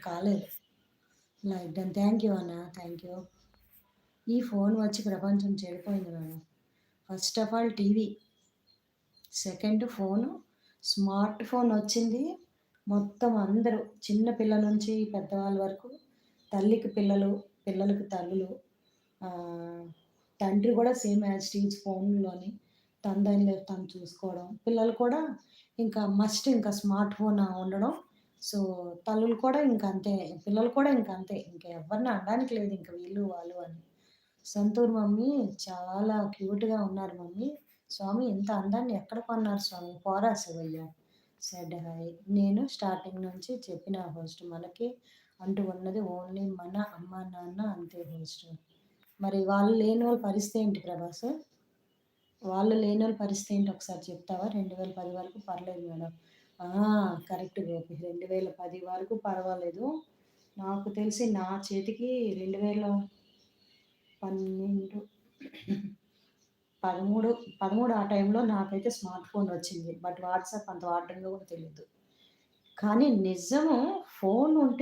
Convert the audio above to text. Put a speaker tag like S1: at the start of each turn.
S1: కాలేదు. Like done. Thank you అన్న. Thank you. ఈ ఫోన్ వచ్చి ప్రపంచం చెడిపోయింది madam. First of all TV. Second phone. Smart phone వచ్చింది. మొత్తం అందరూ చిన్న పిల్లల నుంచి పెద్దవాళ్ళ వరకు తల్లికి పిల్లలు, పిల్లలకి తల్లులు, ఆహ్, తండ్రి కూడా సేమ్ యాజ్ ఇట్ ఈజ్ ఫోన్‌లోని తన దానిలో తను చూసుకోవడం. పిల్లలు కూడా ఇంకా మస్ట్ ఇంకా స్మార్ట్ ఫోన్ ఉండడం. సో, తల్లులు కూడా ఇంక అంతే. పిల్లలు కూడా ఇంక అంతే. ఇంక ఎవరిని అనడానికి లేదు ఇంక వీళ్ళు, వాళ్ళు అని. సంతూర్ మమ్మీ చాలా క్యూట్‌గా ఉన్నారు మమ్మీ. స్వామి ఇంత అందాన్ని ఎక్కడ కొన్నారు స్వామి? పోరా శివయ్య సెడ్ హాయ్. నేను స్టార్టింగ్ నుంచి చెప్పిన హోస్ట్ మనకి అంటూ ఉన్నది ఓన్లీ మన అమ్మ, నాన్న అంతే హోస్ట్. మరి వాళ్ళు లేనోళ్ళ పరిస్థితి ఏంటి ప్రభాసు? వాళ్ళు లేనోళ్ళ పరిస్థితి ఏంటి ఒకసారి చెప్తావా? 2010 వరకు పర్లేదు మేడం. ఆ! కరెక్ట్ గోపి. 2010 వరకు పర్వాలేదు. నాకు తెలిసి నా చేతికి 2012 13, 13 ఆ టైంలో నాకైతే స్మార్ట్ ఫోన్ వచ్చింది. బట్ వాట్సాప్ అంత వాడడంలో కూడా తెలీదు. కానీ నిజము ఫోన్ ఉంటే